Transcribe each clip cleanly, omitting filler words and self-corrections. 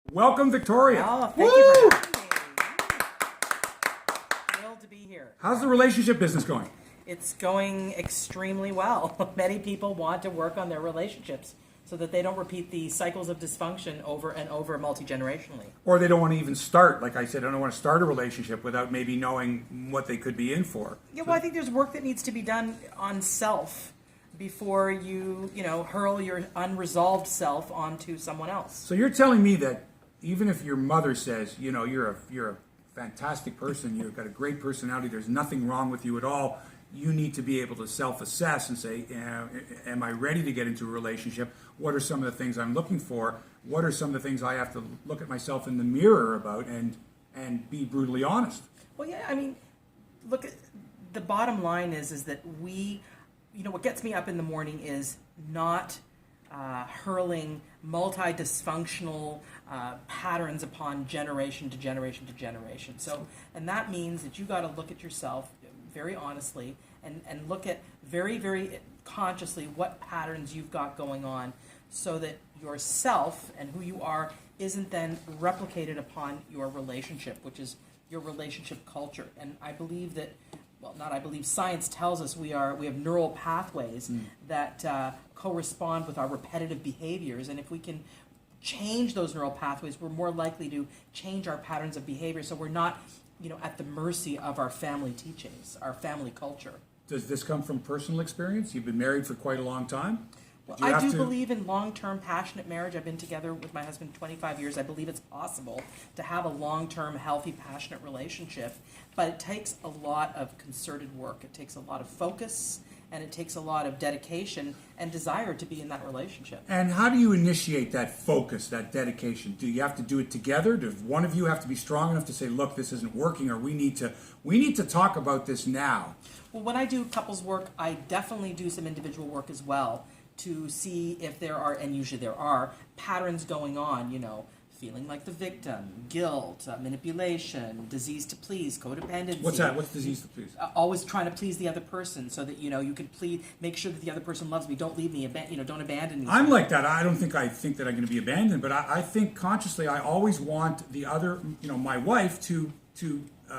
Welcome, Victoria. Oh, thank you for having me. Thrilled to be here. How's the relationship business going? It's going extremely well. Many people want to work on their relationships so that they don't repeat the cycles of dysfunction over and over multi-generationally. Or they don't want to even start. Like I said, I don't want to start a relationship without maybe knowing what they could be in for. Yeah, well, I think there's work that needs to be done on self before you hurl your unresolved self onto someone else. So you're telling me that even if your mother says, you're a fantastic person, you've got a great personality, there's nothing wrong with you at all, you need to be able to self-assess and say, am I ready to get into a relationship? What are some of the things I'm looking for? What are some of the things I have to look at myself in the mirror about and be brutally honest? Well, yeah, I mean, look, the bottom line is that what gets me up in the morning is not hurling multi-dysfunctional patterns upon generation to generation to generation. So, and that means that you got to look at yourself very honestly and look at very, very consciously what patterns you've got going on so that yourself and who you are isn't then replicated upon your relationship, which is your relationship culture. And I believe that, well, not I believe, science tells us we have neural pathways that correspond with our repetitive behaviors. And if we can change those neural pathways, we're more likely to change our patterns of behavior. So we're not, at the mercy of our family teachings, our family culture. Does this come from personal experience? You've been married for quite a long time. Well, I do believe in long-term passionate marriage. I've been together with my husband 25 years. I believe it's possible to have a long-term, healthy, passionate relationship, but it takes a lot of concerted work. It takes a lot of focus, and it takes a lot of dedication and desire to be in that relationship. And how do you initiate that focus, that dedication? Do you have to do it together? Does one of you have to be strong enough to say, look, this isn't working, or we need to talk about this now? Well, when I do couples work, I definitely do some individual work as well to see if there are, and usually there are, patterns going on, feeling like the victim, guilt, manipulation, disease to please, codependency. What's that? What's disease to please? Always trying to please the other person so that, you can make sure that the other person loves me. Don't leave me, don't abandon me. I'm like that. I don't think I think that I'm going to be abandoned, but I think consciously I always want the other, my wife to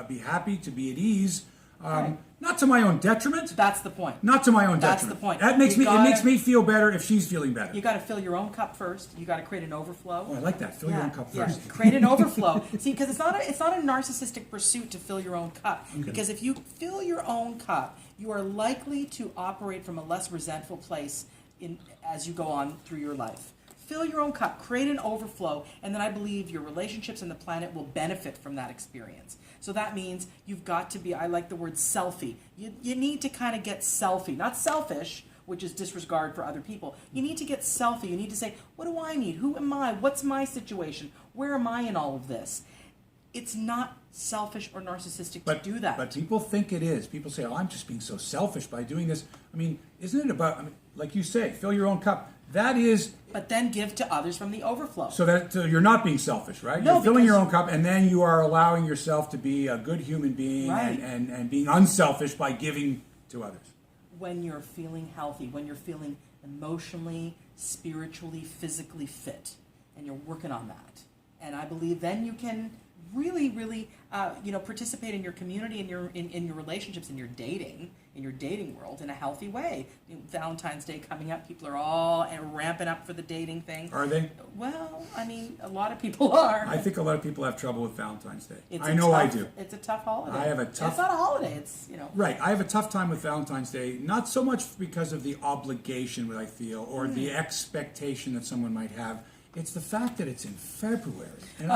be happy, to be at ease. Right. Not to my own detriment. That's the point. Not to my own That's detriment. the point. That makes it makes me feel better if she's feeling better. You got to fill your own cup first. You got to create an overflow. Oh, I like that. Fill your own cup first. Yeah. Create an overflow. See, because it's not a narcissistic pursuit to fill your own cup. Okay. Because if you fill your own cup, you are likely to operate from a less resentful place as you go on through your life. Fill your own cup, create an overflow, and then I believe your relationships and the planet will benefit from that experience. So that means you've got to be, I like the word selfie. You need to kind of get selfie, not selfish, which is disregard for other people. You need to get selfie. You need to say, what do I need? Who am I? What's my situation? Where am I in all of this? It's not selfish or narcissistic to do that. But people think it is. People say, oh, I'm just being so selfish by doing this. I mean, isn't it about, like you say, fill your own cup. That is... But then give to others from the overflow. So that you're not being selfish, right? No, you're filling your own cup, and then you are allowing yourself to be a good human being, right, and being unselfish by giving to others. When you're feeling healthy, when you're feeling emotionally, spiritually, physically fit, and you're working on that. And I believe then you can really, really, participate in your community, in your relationships, in your dating world in a healthy way. Valentine's Day coming up, people are all ramping up for the dating thing. Are they? Well, I mean, a lot of people are. I think a lot of people have trouble with Valentine's Day. I do. It's a tough holiday. It's not a holiday. It's, Right. I have a tough time with Valentine's Day, not so much because of the obligation that I feel or the expectation that someone might have. It's the fact that it's in February. And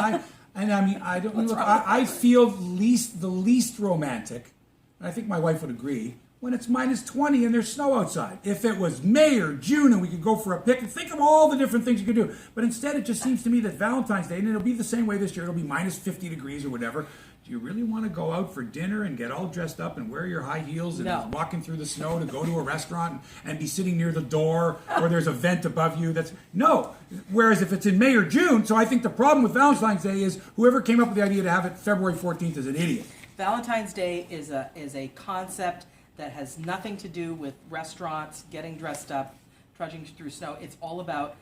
I feel the least romantic, and I think my wife would agree, when it's minus 20 and there's snow outside. If it was May or June and we could go for a picnic, think of all the different things you could do. But instead, it just seems to me that Valentine's Day, and it'll be the same way this year, it'll be minus 50 degrees or whatever. Do you really want to go out for dinner and get all dressed up and wear your high heels and walking through the snow to go to a restaurant and be sitting near the door or there's a vent above you? No. Whereas if it's in May or June, so I think the problem with Valentine's Day is whoever came up with the idea to have it February 14th is an idiot. Valentine's Day is a concept that has nothing to do with restaurants, getting dressed up, trudging through snow. It's all about,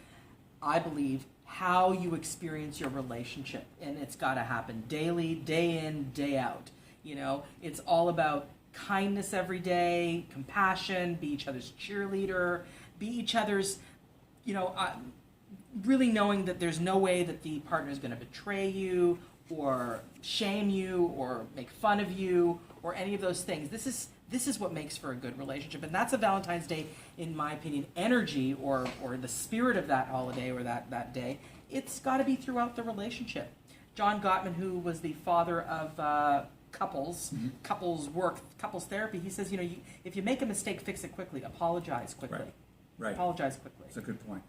I believe, how you experience your relationship, and it's got to happen daily, day in, day out. You know, it's all about kindness every day, compassion, be each other's cheerleader, be each other's, really knowing that there's no way that the partner is going to betray you or shame you or make fun of you or any of those things. This is what makes for a good relationship, and that's a Valentine's Day, in my opinion, energy or the spirit of that holiday or that day. It's got to be throughout the relationship. John Gottman, who was the father of couples work, couples therapy, he says, if you make a mistake, fix it quickly. Apologize quickly. Right. Apologize quickly. That's a good point.